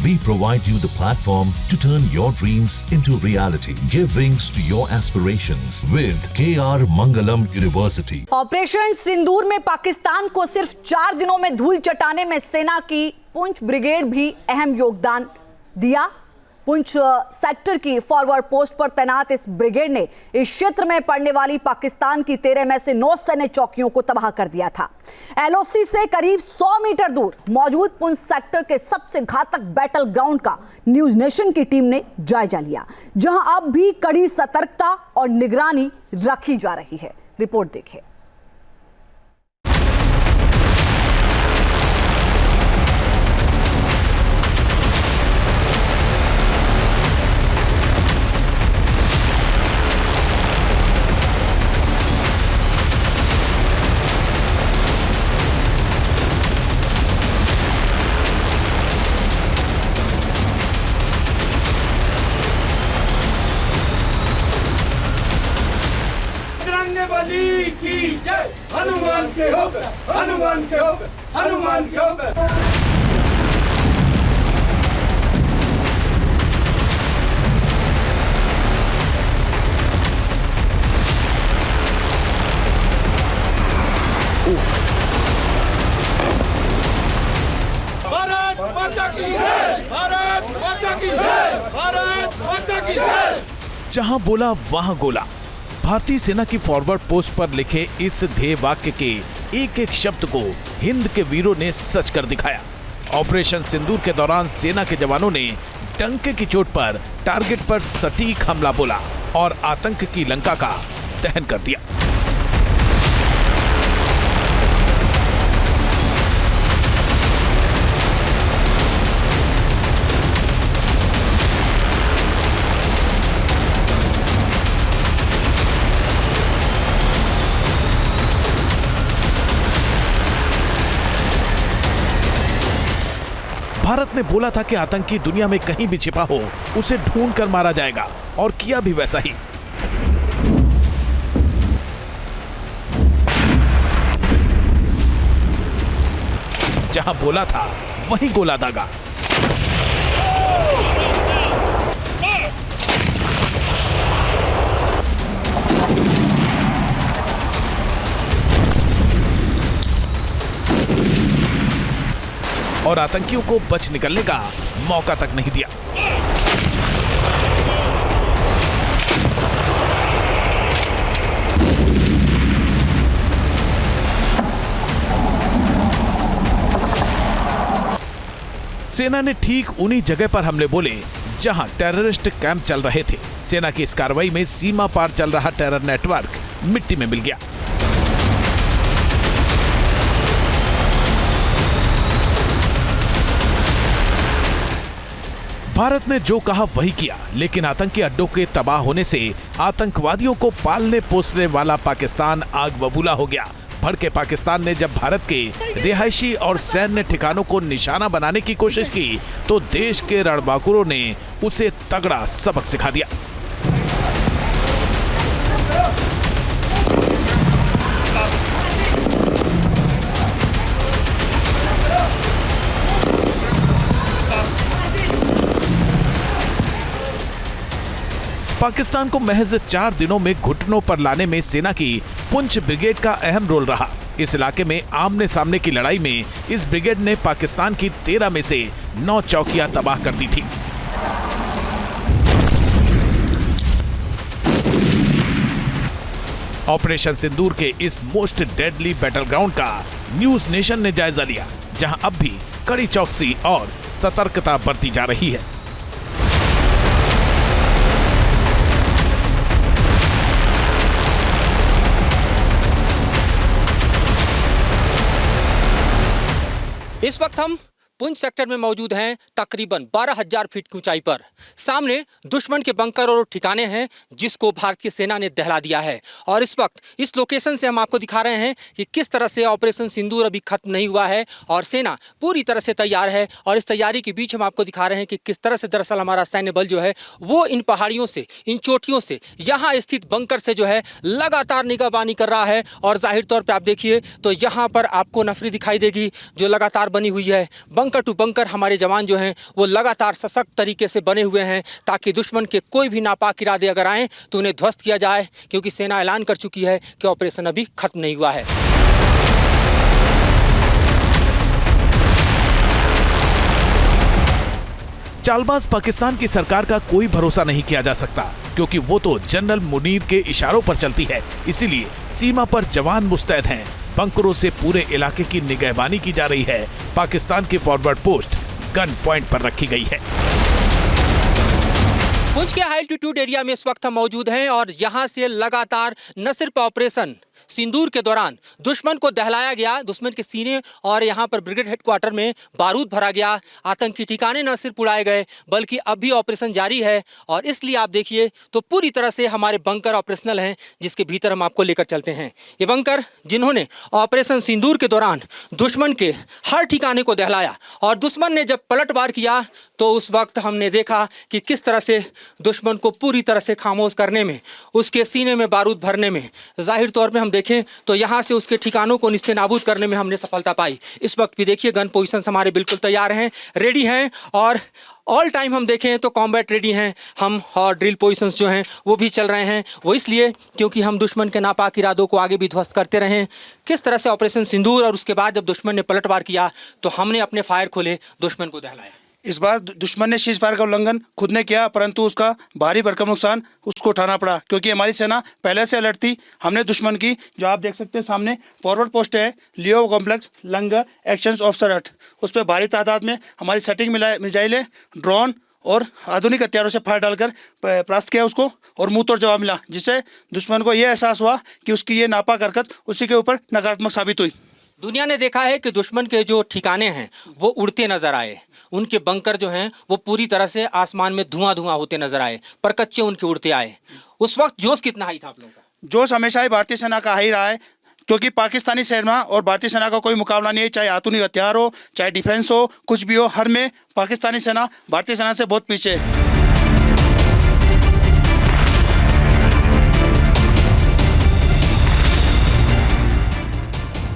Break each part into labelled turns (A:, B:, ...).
A: We provide you the platform to turn your dreams into reality. Give wings to your aspirations with KR Mangalam University.
B: Operation Sindoor में पाकिस्तान को सिर्फ 4 दिनों में धूल चटाने में सेना की पुंछ ब्रिगेड भी अहम योगदान दिया। पुंछ सेक्टर की फॉरवर्ड पोस्ट पर तैनात इस ब्रिगेड ने इस क्षेत्र में पड़ने वाली पाकिस्तान की 13 में से 9 सैन्य चौकियों को तबाह कर दिया था। एलओसी से करीब 100 मीटर दूर मौजूद पुंछ सेक्टर के सबसे घातक बैटल ग्राउंड का न्यूज नेशन की टीम ने जायजा लिया, जहां अब भी कड़ी सतर्कता और निगरानी रखी जा रही है। रिपोर्ट देखिए।
C: बली की जय, हनुमान के होकर, हनुमान के होकर, हनुमान के होकर। भारत माता की जय, भारत माता की जय, भारत माता की जय।
D: जहां बोला वहां गोला। भारतीय सेना की फॉरवर्ड पोस्ट पर लिखे इस ध्येय वाक्य के एक एक शब्द को हिंद के वीरों ने सच कर दिखाया। ऑपरेशन सिंदूर के दौरान सेना के जवानों ने डंके की चोट पर टारगेट पर सटीक हमला बोला और आतंक की लंका का दहन कर दिया। भारत ने बोला था कि आतंकी दुनिया में कहीं भी छिपा हो उसे ढूंढ कर मारा जाएगा, और किया भी वैसा ही। जहां बोला था वहीं गोला दागा। और आतंकियों को बच निकलने का मौका तक नहीं दिया। सेना ने ठीक उन्हीं जगह पर हमले बोले जहां टेररिस्ट कैंप चल रहे थे। सेना की इस कार्रवाई में सीमा पार चल रहा टेरर नेटवर्क मिट्टी में मिल गया। भारत ने जो कहा वही किया, लेकिन आतंकी अड्डों के तबाह होने से आतंकवादियों को पालने पोसने वाला पाकिस्तान आग बबूला हो गया। भड़के पाकिस्तान ने जब भारत के रिहायशी और सैन्य ठिकानों को निशाना बनाने की कोशिश की तो देश के रणबांकुरों ने उसे तगड़ा सबक सिखा दिया। पाकिस्तान को महज 4 दिनों में घुटनों पर लाने में सेना की पुंछ ब्रिगेड का अहम रोल रहा। इस इलाके में आमने सामने की लड़ाई में इस ब्रिगेड ने पाकिस्तान की 13 में से 9 चौकियां तबाह कर दी थी। ऑपरेशन सिंदूर के इस मोस्ट डेडली बैटल ग्राउंड का न्यूज नेशन ने जायजा लिया, जहां अब भी कड़ी चौकसी और सतर्कता बरती जा रही है।
E: इस वक्त हम पुंछ सेक्टर में मौजूद हैं तकरीबन 12,000 फीट की ऊंचाई पर। सामने दुश्मन के बंकर और ठिकाने हैं जिसको भारतीय सेना ने दहला दिया है। और इस वक्त इस लोकेशन से हम आपको दिखा रहे हैं कि किस तरह से ऑपरेशन सिंदूर अभी खत्म नहीं हुआ है और सेना पूरी तरह से तैयार है। और इस तैयारी के बीच हम आपको दिखा रहे हैं कि किस तरह से दरअसल हमारा सैन्य बल जो है वो इन पहाड़ियों से, इन चोटियों से, यहाँ स्थित बंकर से जो है लगातार निगाहबानी कर रहा है। और जाहिर तौर पर आप देखिए तो यहाँ पर आपको नफरी दिखाई देगी जो लगातार बनी हुई है। बंकर टू बंकर हमारे जवान जो हैं वो लगातार सशक्त तरीके से बने हुए हैं ताकि दुश्मन के कोई भी नापाक इरादे अगर आएँ तो उन्हें ध्वस्त किया जाए, क्योंकि सेना ऐलान कर चुकी है कि ऑपरेशन अभी खत्म नहीं हुआ है।
D: चालबाज पाकिस्तान की सरकार का कोई भरोसा नहीं किया जा सकता, क्योंकि वो तो जनरल मुनीर के इशारों पर चलती है। इसीलिए सीमा पर जवान मुस्तैद हैं। बंकरों से पूरे इलाके की निगहबानी की जा रही है। पाकिस्तान की फॉरवर्ड पोस्ट गन पॉइंट पर रखी गई है।
E: पुंछ के हाई एल्टीट्यूड एरिया में इस वक्त हम मौजूद हैं और यहाँ से लगातार न सिर्फ ऑपरेशन सिंदूर के दौरान दुश्मन को दहलाया गया, दुश्मन के सीने और यहाँ पर ब्रिगेड हेडक्वार्टर में बारूद भरा गया, आतंकी ठिकाने न सिर्फ उड़ाए गए बल्कि अब भी ऑपरेशन जारी है। और इसलिए आप देखिए तो पूरी तरह से हमारे बंकर ऑपरेशनल हैं, जिसके भीतर हम आपको लेकर चलते हैं। ये बंकर जिन्होंने ऑपरेशन सिंदूर के दौरान दुश्मन के हर ठिकाने को दहलाया और दुश्मन ने जब पलटवार किया तो उस वक्त हमने देखा कि किस तरह से दुश्मन को पूरी तरह से खामोश करने में, उसके सीने में बारूद भरने में, जाहिर तौर पे हम देखें तो यहाँ से उसके ठिकानों को निस्तेनाबूद करने में हमने सफलता पाई। इस वक्त भी देखिए गन पोजीशंस हमारे बिल्कुल तैयार हैं, रेडी हैं और ऑल टाइम हम देखें तो कॉम्बैट रेडी हैं हम, और ड्रिल पोजीशंस जो हैं वो भी चल रहे हैं। वो इसलिए क्योंकि हम दुश्मन के नापाक इरादों को आगे भी ध्वस्त करते रहें। किस तरह से ऑपरेशन सिंदूर और उसके बाद जब दुश्मन ने पलटवार किया तो हमने अपने फायर खोले, दुश्मन को दहलाया।
F: इस बार दुश्मन ने शीज फायर का उल्लंघन खुद ने किया, परंतु उसका भारी भरकम नुकसान उसको उठाना पड़ा, क्योंकि हमारी सेना पहले से अलर्ट थी। हमने दुश्मन की, जो आप देख सकते हैं सामने फॉरवर्ड पोस्ट है, लियो कॉम्प्लेक्स लंगर एक्शन ऑफिसर 8, उस पर भारी तादाद में हमारी सेटिंग मिसाइलें, ड्रोन और आधुनिक हथियारों से फायर डालकर परास्त किया उसको, और मुंह तोड़ जवाब मिला, जिससे दुश्मन को यह एहसास हुआ कि उसकी ये नापाक हरकत उसी के ऊपर नकारात्मक साबित हुई।
E: दुनिया ने देखा है कि दुश्मन के जो ठिकाने हैं वो उड़ते नजर आए, उनके बंकर जो हैं वो पूरी तरह से आसमान में धुआं धुआं होते नजर आए, पर कच्चे उनके उड़ते आए। उस वक्त जोश कितना हाई था आप लोगों का?
F: जोश हमेशा ही भारतीय सेना का हाई रहा है, क्योंकि पाकिस्तानी सेना और भारतीय सेना का कोई मुकाबला नहीं है, चाहे आधुनिक हथियार हो, चाहे डिफेंस हो, कुछ भी हो, हर में पाकिस्तानी सेना भारतीय सेना से बहुत पीछे है।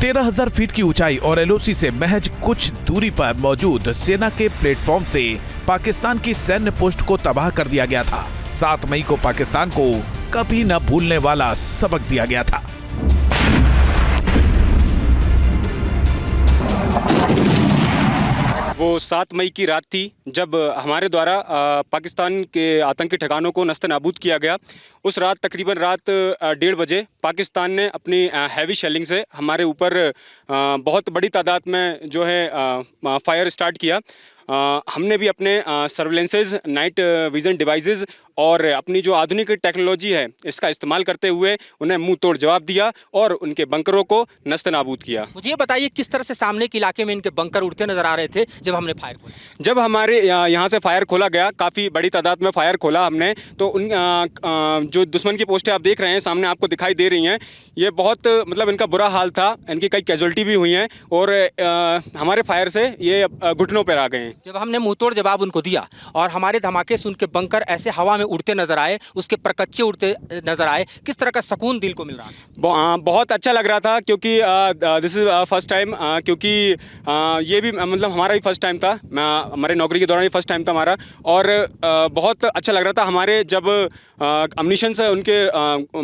D: 13,000 फीट की ऊंचाई और एलओसी से महज कुछ दूरी पर मौजूद सेना के प्लेटफॉर्म से पाकिस्तान की सैन्य पोस्ट को तबाह कर दिया गया था। 7 मई को पाकिस्तान को कभी न भूलने वाला सबक दिया गया था।
G: वो 7 मई की रात थी जब हमारे द्वारा पाकिस्तान के आतंकी ठिकानों को नस्ते-नाबूद किया गया। उस रात तकरीबन रात 1:30 बजे पाकिस्तान ने अपनी हैवी शेलिंग से हमारे ऊपर बहुत बड़ी तादाद में जो है फायर स्टार्ट किया। हमने भी अपने सर्वेलेंसेज, नाइट विजन डिवाइसेस और अपनी जो आधुनिक टेक्नोलॉजी है इसका इस्तेमाल करते हुए उन्हें मुंह तोड़ जवाब दिया और उनके बंकरों को नस्ते-नाबूद किया।
E: मुझे ये बताइए किस तरह से सामने के इलाके में इनके बंकर उड़ते नजर आ रहे थे जब हमने फायर खोला?
G: जब हमारे यहाँ से फायर खोला गया, काफ़ी बड़ी तादाद में फायर खोला हमने, तो उन जो दुश्मन की पोस्टें आप देख रहे हैं सामने आपको दिखाई दे रही हैं, ये बहुत मतलब इनका बुरा हाल था, इनकी कई कैजुअल्टी भी हुई हैं और हमारे फायर से ये घुटनों पर आ गए हैं।
E: जब हमने मुंहतोड़ जवाब उनको दिया और हमारे धमाके से उनके बंकर ऐसे हवा में उड़ते नजर आए, उसके परकच्चे उड़ते नजर आए, किस तरह का सुकून दिल को मिल रहा था?
G: बहुत अच्छा लग रहा था, क्योंकि दिस इज फर्स्ट टाइम, क्योंकि ये भी मतलब हमारा भी फर्स्ट टाइम था, हमारे नौकरी के दौरान ही फर्स्ट टाइम था हमारा, और बहुत अच्छा लग रहा था। हमारे जब अम्युनिशन से उनके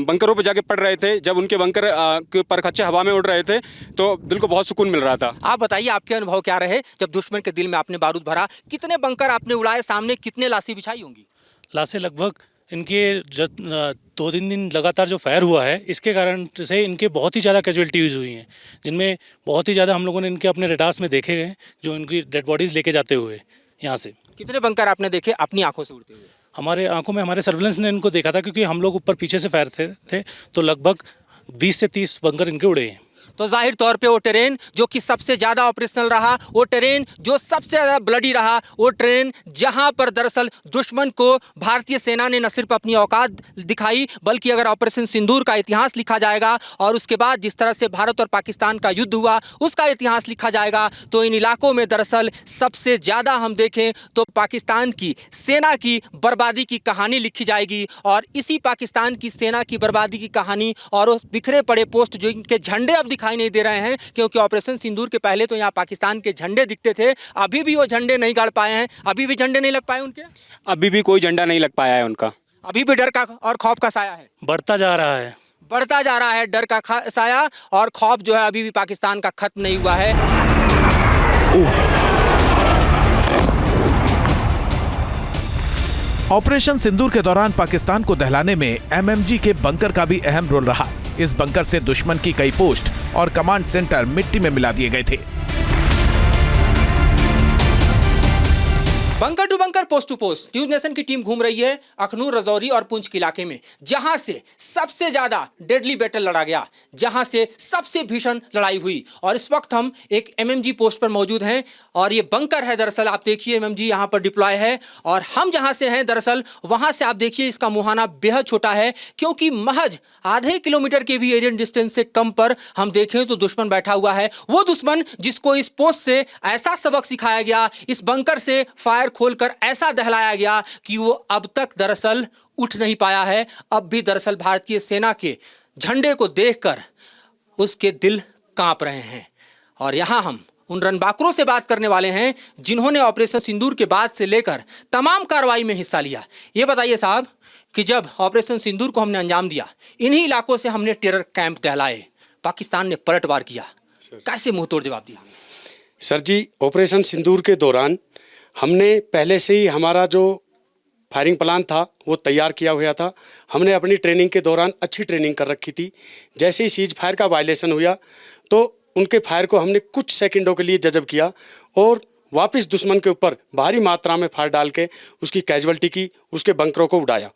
G: बंकरों पे जाके पड़ रहे थे, जब उनके बंकर के परखच्चे हवा में उड़ रहे थे तो दिल को बहुत सुकून मिल रहा था।
E: आप बताइए आपके अनुभव क्या रहे जब दुश्मन के दिल में आपने बारूद भरा? कितने बंकर आपने उड़ाए, सामने कितने लाशें बिछाई होंगी?
H: लाशें लगभग इनके 2-3 दिन लगातार जो फायर हुआ है इसके कारण से इनके बहुत ही ज़्यादा कैजुअल्टीज हुई हैं, जिनमें बहुत ही ज़्यादा हम लोगों ने इनके अपने रेडार्स में देखे गए, जो इनकी डेड बॉडीज़ लेके जाते हुए यहाँ से।
E: कितने बंकर आपने देखे अपनी आंखों से उड़ते हुए?
H: हमारे आंखों में हमारे सर्वेलेंस ने इनको देखा था, क्योंकि हम लोग ऊपर पीछे से फायर से थे, तो लगभग 20 से 30 बंकर इनके उड़े हैं।
E: तो जाहिर तौर पे वो ट्रेन जो कि सबसे ज़्यादा ऑपरेशनल रहा, वो ट्रेन जो सबसे ज़्यादा ब्लडी रहा, वो ट्रेन जहां पर दरअसल दुश्मन को भारतीय सेना ने न सिर्फ अपनी औकात दिखाई, बल्कि अगर ऑपरेशन सिंदूर का इतिहास लिखा जाएगा और उसके बाद जिस तरह से भारत और पाकिस्तान का युद्ध हुआ उसका इतिहास लिखा जाएगा, तो इन इलाकों में दरअसल सबसे ज़्यादा हम देखें तो पाकिस्तान की सेना की बर्बादी की कहानी लिखी जाएगी। और इसी पाकिस्तान की सेना की बर्बादी की कहानी और उस बिखरे पड़े पोस्ट जो इनके झंडे अब दिखाई दिखाई नहीं दे रहे हैं, क्योंकि ऑपरेशन सिंदूर के पहले तो यहाँ पाकिस्तान के झंडे दिखते थे, अभी भी वो झंडे नहीं गाड़ पाए हैं, अभी भी झंडे नहीं लग पाए उनके,
G: अभी भी कोई झंडा नहीं लग पाया है उनका,
E: अभी भी डर का और खौफ का साया है,
H: बढ़ता जा रहा है,
E: बढ़ता जा रहा है डर का साया और खौफ जो है अभी भी पाकिस्तान का खत्म नहीं हुआ है।
D: ऑपरेशन सिंदूर के दौरान पाकिस्तान को दहलाने में एमएमजी के बंकर का भी अहम रोल रहा। इस बंकर से दुश्मन की कई पोस्ट और कमांड सेंटर मिट्टी में मिला दिए गए थे।
E: Bunker to bunker, post to post, news nation की टीम घूम रही है अखनूर, रजौरी और पुंछ के इलाके में, जहां से सबसे ज्यादा डेडली बैटल लड़ा गया, जहां से सबसे भीषण लड़ाई हुई। और इस वक्त हम एक एमएमजी पोस्ट पर मौजूद हैं और ये बंकर है दरअसल, आप देखिए एमएमजी यहां पर डिप्लॉय है। और हम जहां से हैं दरअसल वहां से आप देखिए इसका मुहाना बेहद छोटा है, क्योंकि महज आधे किलोमीटर के भी एरियन डिस्टेंस से कम पर हम देखें तो दुश्मन बैठा हुआ है। वो दुश्मन जिसको इस पोस्ट से ऐसा सबक सिखाया गया, इस बंकर से फायर खोलकर ऐसा दहलाया गया कि वो अब तक दरअसल उठ नहीं पाया है। अब भी दरअसल भारतीय सेना के झंडे को देखकर उसके दिल कांप रहे हैं। और यहां हम उन रणबांकुरों से बात करने वाले हैं जिन्होंने ऑपरेशन सिंदूर के बाद से लेकर तमाम कार्रवाई में हिस्सा लिया। ये बताइए साहब कि जब ऑपरेशन सिंदूर को हमने अंजाम दिया, इन्हीं इलाकों से हमने टेरर कैंप दहलाए, पाकिस्तान ने पलटवार किया, कैसे मुंहतोड़ जवाब दिया?
I: सर जी, ऑपरेशन सिंदूर के दौरान हमने पहले से ही हमारा जो फायरिंग प्लान था वो तैयार किया हुआ था। हमने अपनी ट्रेनिंग के दौरान अच्छी ट्रेनिंग कर रखी थी। जैसे ही सीज फायर का वायलेशन हुआ तो उनके फायर को हमने कुछ सेकंडों के लिए जज़ब किया और वापस दुश्मन के ऊपर भारी मात्रा में फायर डाल के उसकी कैजुअल्टी की, उसके बंकरों को उड़ाया।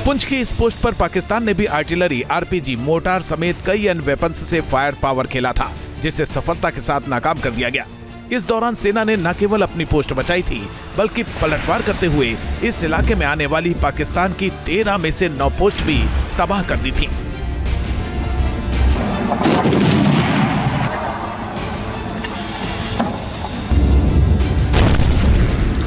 D: पुंछ की इस पोस्ट पर पाकिस्तान ने भी आर्टिलरी, आरपीजी, मोर्टार समेत कई अन्य वेपन्स से फायर पावर खेला था, जिसे सफलता के साथ नाकाम कर दिया गया। इस दौरान सेना ने न केवल अपनी पोस्ट बचाई थी, बल्कि पलटवार करते हुए इस इलाके में आने वाली पाकिस्तान की 13 में से 9 पोस्ट भी तबाह कर दी थी।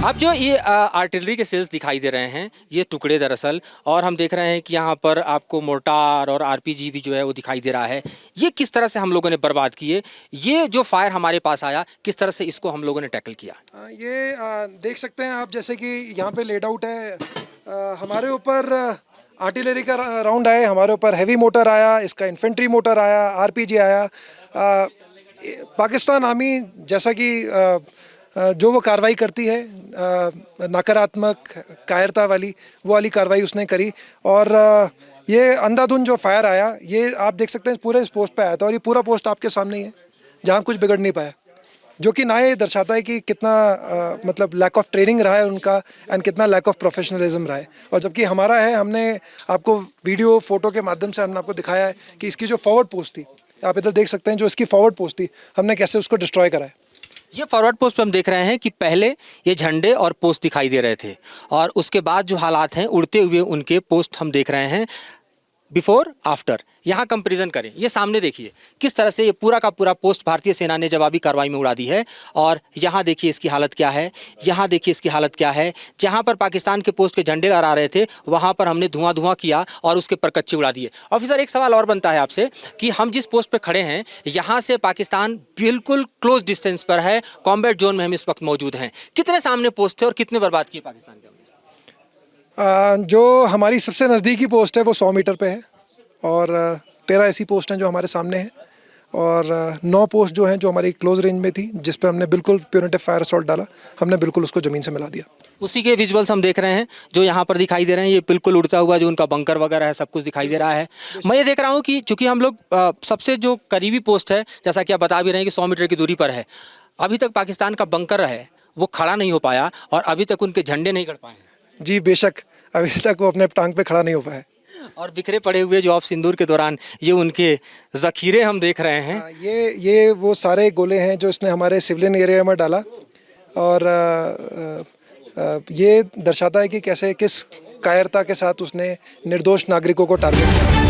E: अब जो ये आर्टिलरी के सेल्स दिखाई दे रहे हैं, ये टुकड़े दरअसल, और हम देख रहे हैं कि यहाँ पर आपको मोर्टार और आरपीजी भी जो है वो दिखाई दे रहा है। ये किस तरह से हम लोगों ने बर्बाद किए, ये जो फायर हमारे पास आया, किस तरह से इसको हम लोगों ने टैकल किया?
J: ये देख सकते हैं आप, जैसे कि यहाँ पे लेड आउट है। हमारे ऊपर आर्टिलरी का राउंड आए, हमारे ऊपर हैवी मोटर आया, इसका इन्फेंट्री मोटर आया, आरपीजी आया। पाकिस्तान आर्मी जैसा कि जो वो कार्रवाई करती है, नकारात्मक कायरता वाली, वो वाली कार्रवाई उसने करी। और ये अंधाधुंध जो फायर आया, ये आप देख सकते हैं पूरे इस पोस्ट पे आया था, और ये पूरा पोस्ट आपके सामने ही है, जहाँ कुछ बिगड़ नहीं पाया, जो कि ना ये दर्शाता है कि कितना मतलब लैक ऑफ ट्रेनिंग रहा है उनका एंड कितना लैक ऑफ प्रोफेशनलिज्म रहा है। और जबकि हमारा है, हमने आपको वीडियो फोटो के माध्यम से हमने आपको दिखाया है कि इसकी जो फॉरवर्ड पोस्ट थी, आप इधर देख सकते हैं, जो इसकी फॉरवर्ड पोस्ट थी, हमने कैसे उसको डिस्ट्रॉय करा है।
E: ये फॉरवर्ड पोस्ट पे हम देख रहे हैं कि पहले ये झंडे और पोस्ट दिखाई दे रहे थे, और उसके बाद जो हालात हैं उड़ते हुए उनके पोस्ट हम देख रहे हैं। बिफोर आफ्टर यहाँ कंपैरिजन करें, ये सामने देखिए किस तरह से ये पूरा का पूरा पोस्ट भारतीय सेना ने जवाबी कार्रवाई में उड़ा दी है। और यहाँ देखिए इसकी हालत क्या है, यहाँ देखिए इसकी हालत क्या है। जहाँ पर पाकिस्तान के पोस्ट के झंडे लहरा रहे थे, वहाँ पर हमने धुआं किया और उसके परकच्चे उड़ा दिए। ऑफिसर, एक सवाल और बनता है आपसे कि हम जिस पोस्ट पर खड़े हैं, यहाँ से पाकिस्तान बिल्कुल क्लोज डिस्टेंस पर है, कॉम्बैट जोन में हम इस वक्त मौजूद हैं। कितने सामने पोस्ट थे और कितने बर्बाद किए पाकिस्तान के?
J: जो हमारी सबसे नज़दीकी पोस्ट है वो 100 मीटर पे है, और 13 ऐसी पोस्ट हैं जो हमारे सामने हैं, और 9 पोस्ट जो हैं जो हमारी क्लोज रेंज में थी, जिस पे हमने बिल्कुल प्यूनिटिव फायर असॉल्ट डाला, हमने बिल्कुल उसको ज़मीन से मिला दिया।
E: उसी के विजुअल्स हम देख रहे हैं जो यहाँ पर दिखाई दे रहे हैं, ये बिल्कुल उड़ता हुआ जो उनका बंकर वगैरह है, सब कुछ दिखाई दे रहा है। मैं ये देख रहा हूँ कि चूँकि हम लोग सबसे जो करीबी पोस्ट है, जैसा कि आप बता भी रहे हैं कि 100 मीटर की दूरी पर है, अभी तक पाकिस्तान का बंकर है वो खड़ा नहीं हो पाया, और अभी तक उनके झंडे नहीं गड़ पाए हैं।
J: जी बेशक, अभी तक वो अपने टांग पे खड़ा नहीं हो पाया।
E: और बिखरे पड़े हुए जो ऑफ सिंदूर के दौरान ये उनके जखीरे हम देख रहे हैं।
J: ये वो सारे गोले हैं जो इसने हमारे सिविलियन एरिया में डाला, और ये दर्शाता है कि कैसे किस कायरता के साथ उसने निर्दोष नागरिकों को टारगेट किया।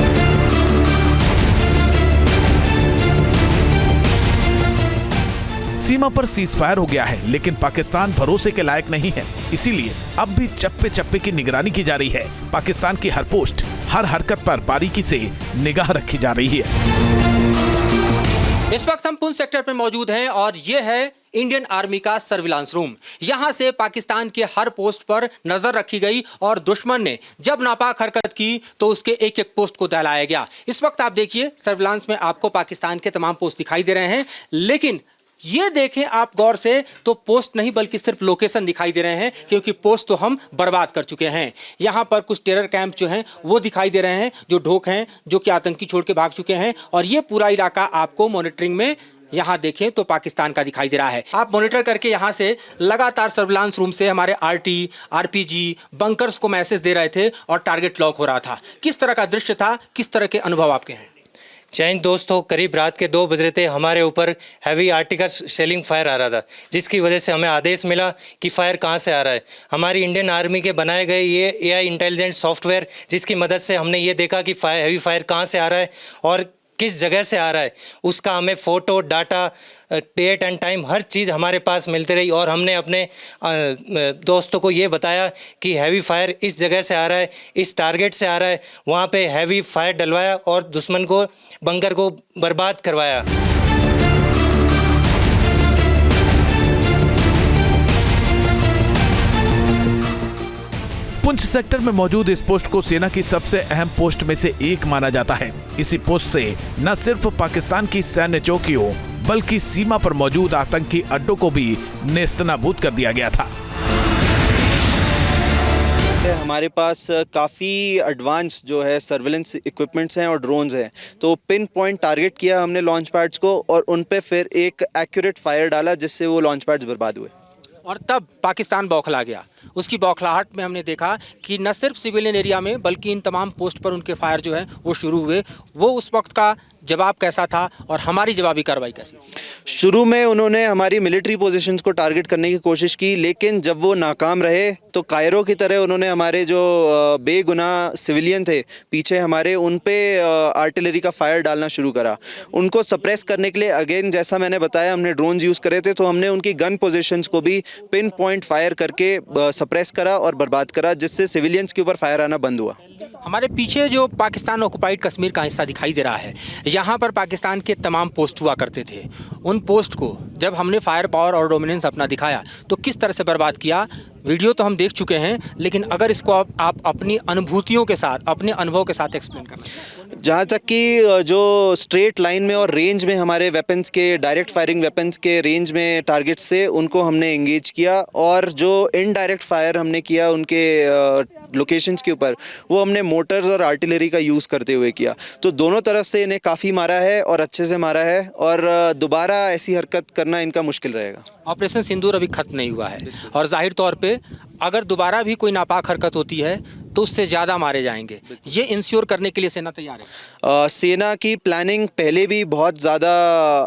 D: सीमा पर सीज फायर हो गया है, लेकिन पाकिस्तान भरोसे के लायक नहीं है। इसीलिए अब भी चप्पे चप्पे की निगरानी की जा रही है। पाकिस्तान की हर पोस्ट, हर हरकत पर बारीकी से निगाह रखी जा रही है।
E: इस वक्त हम पुंछ सेक्टर पर मौजूद हैं और ये है इंडियन आर्मी का सर्विलांस रूम। यहां से पाकिस्तान के हर पोस्ट पर नजर रखी गई और दुश्मन ने जब नापाक हरकत की तो उसके एक एक पोस्ट को दहलाया गया। इस वक्त आप देखिए सर्विलांस में आपको पाकिस्तान के तमाम पोस्ट दिखाई दे रहे हैं, लेकिन ये देखें आप गौर से तो पोस्ट नहीं बल्कि सिर्फ लोकेशन दिखाई दे रहे हैं, क्योंकि पोस्ट तो हम बर्बाद कर चुके हैं। यहाँ पर कुछ टेरर कैंप जो हैं वो दिखाई दे रहे हैं, जो ढोक हैं, जो कि आतंकी छोड़ के भाग चुके हैं। और ये पूरा इलाका आपको मॉनिटरिंग में यहाँ देखें तो पाकिस्तान का दिखाई दे रहा है। आप मॉनिटर करके यहाँ से लगातार सर्विलांस रूम से हमारे आरटी, आरपीजी, बंकर्स को मैसेज दे रहे थे और टारगेट लॉक हो रहा था। किस तरह का दृश्य था, किस तरह के अनुभव आपके हैं?
K: चैन दोस्तों, करीब रात के 2 बज रहे थे, हमारे ऊपर हैवी आर्टिकल शेलिंग फायर आ रहा था, जिसकी वजह से हमें आदेश मिला कि फायर कहाँ से आ रहा है। हमारी इंडियन आर्मी के बनाए गए ये एआई इंटेलिजेंट सॉफ्टवेयर, जिसकी मदद से हमने ये देखा कि हैवी फायर कहाँ से आ रहा है और किस जगह से आ रहा है। उसका हमें photo, data, date and time, हर चीज़ हमारे पास मिलती रही और हमने अपने दोस्तों को ये बताया कि हैवी फायर इस जगह से आ रहा है, इस टारगेट से आ रहा है। वहाँ पे हैवी फायर डलवाया और दुश्मन को, बंकर को बर्बाद करवाया।
D: पुंछ सेक्टर में मौजूद इस पोस्ट को सेना की सबसे अहम पोस्ट में से एक माना जाता है। इसी पोस्ट से न सिर्फ पाकिस्तान की सैन्य चौकियों बल्कि सीमा पर मौजूद आतंकी अड्डों को भी नेस्तनाबूद कर दिया गया था।
L: हमारे पास काफ़ी एडवांस जो है सर्विलेंस इक्विपमेंट्स हैं और ड्रोन्स हैं, तो पिन पॉइंट टारगेट किया हमने लॉन्च पैड्स को और उन पे फिर एक एक्यूरेट फायर डाला, जिससे वो लॉन्च पैड्स बर्बाद हुए।
E: और तब पाकिस्तान बौखला गया। उसकी बौखलाहट में हमने देखा कि न सिर्फ सिविलियन एरिया में बल्कि इन तमाम पोस्ट पर उनके फायर जो है वो शुरू हुए। वो उस वक्त का जवाब कैसा था और हमारी जवाबी कार्रवाई कैसी?
L: शुरू में उन्होंने हमारी मिलिट्री पोजीशंस को टारगेट करने की कोशिश की, लेकिन जब वो नाकाम रहे तो कायरो की तरह उन्होंने हमारे जो बेगुनाह सिविलियन थे पीछे हमारे, उन पे आर्टिलरी का फायर डालना शुरू करा। उनको सप्रेस करने के लिए अगेन जैसा मैंने बताया हमने ड्रोन्स यूज़ करे थे, तो हमने उनकी गन पोजीशंस को भी पिन पॉइंट फायर करके सप्रेस करा और बर्बाद करा, जिससे सिविलियंस के ऊपर फायर आना बंद हुआ।
E: हमारे पीछे जो पाकिस्तान ऑक्युपाइड कश्मीर का हिस्सा दिखाई दे रहा है, यहाँ पर पाकिस्तान के तमाम पोस्ट हुआ करते थे। उन पोस्ट को जब हमने फायर पावर और डोमिनेंस अपना दिखाया तो किस तरह से बर्बाद किया, वीडियो तो हम देख चुके हैं, लेकिन अगर इसको आप अपनी अनुभूतियों के साथ, अपने अनुभव के साथ एक्सप्लेन करना।
L: जहाँ तक कि जो स्ट्रेट लाइन में और रेंज में हमारे वेपन्स के, डायरेक्ट फायरिंग वेपन्स के रेंज में टारगेट्स से उनको हमने एंगेज किया, और जो इनडायरेक्ट फायर हमने किया उनके लोकेशंस के ऊपर, वो हमने मोटर्स और आर्टिलरी का यूज़ करते हुए किया। तो दोनों तरफ से इन्हें काफ़ी मारा है और अच्छे से मारा है, और दोबारा ऐसी हरकत करना इनका मुश्किल रहेगा।
E: ऑपरेशन सिंदूर अभी खत्म नहीं हुआ है और जाहिर तौर पे अगर दोबारा भी कोई नापाक हरकत होती है तो उससे ज़्यादा मारे जाएंगे। ये इंश्योर करने के लिए सेना तैयार है।
L: सेना की प्लानिंग पहले भी बहुत ज़्यादा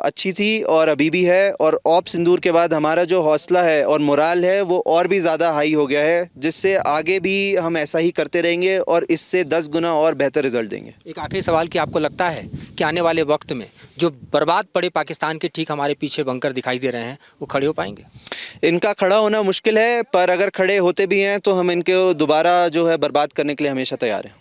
L: अच्छी थी और अभी भी है, और ऑप सिंदूर के बाद हमारा जो हौसला है और मोराल है वो और भी ज़्यादा हाई हो गया है, जिससे आगे भी हम ऐसा ही करते रहेंगे और इससे 10 गुना और बेहतर रिजल्ट देंगे।
E: एक आखिरी सवाल कि आपको लगता है कि आने वाले वक्त में जो बर्बाद पड़े पाकिस्तान के ठीक हमारे पीछे बंकर दिखाई दे रहे हैं वो खड़े हो पाएंगे?
L: इनका खड़ा होना मुश्किल है, पर अगर खड़े होते भी हैं तो हम इनको दोबारा जो है बर्बाद करने के लिए हमेशा तैयार हैं।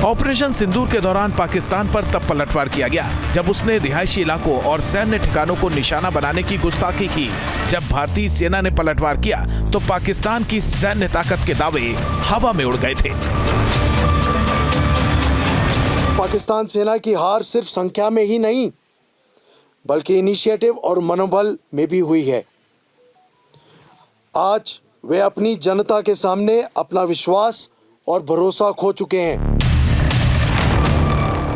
D: ऑपरेशन सिंदूर के दौरान पाकिस्तान पर तब पलटवार किया गया जब उसने रिहायशी इलाकों और सैन्य ठिकानों को निशाना बनाने की गुस्ताखी की। जब भारतीय सेना ने पलटवार किया तो पाकिस्तान की सैन्य ताकत के दावे हवा में उड़ गए थे।
M: पाकिस्तान सेना की हार सिर्फ संख्या में ही नहीं बल्कि इनिशिएटिव और मनोबल में भी हुई है। आज वे अपनी जनता के सामने अपना विश्वास और भरोसा खो चुके हैं।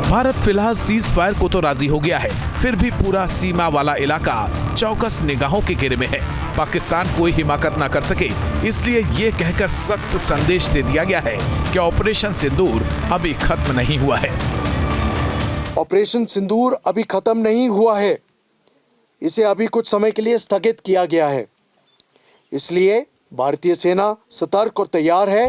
D: भारत फिलहाल सीज फायर को तो राजी हो गया है, फिर भी पूरा सीमा वाला इलाका चौकस निगाहों के घेरे में है। पाकिस्तान कोई हिमाकत ना कर सके, इसलिए ये कहकर सख्त संदेश दे दिया गया है कि ऑपरेशन सिंदूर अभी खत्म नहीं हुआ है।
M: ऑपरेशन सिंदूर अभी खत्म नहीं हुआ है, इसे अभी कुछ समय के लिए स्थगित किया गया है। इसलिए भारतीय सेना सतर्क और तैयार है।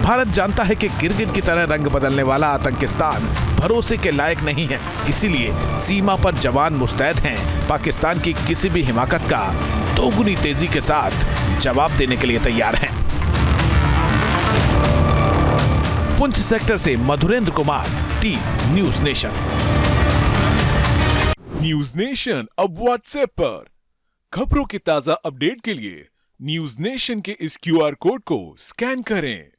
D: भारत जानता है कि गिरगिट की तरह रंग बदलने वाला आतंकिस्तान भरोसे के लायक नहीं है, इसीलिए सीमा पर जवान मुस्तैद हैं पाकिस्तान की किसी भी हिमाकत का दोगुनी तेजी के साथ जवाब देने के लिए तैयार हैं। पुंछ सेक्टर से Madhurendra Kumar, team news nation.
N: News nation अब व्हाट्सएप पर खबरों की ताजा अपडेट के लिए न्यूज नेशन के इस QR कोड को स्कैन करें।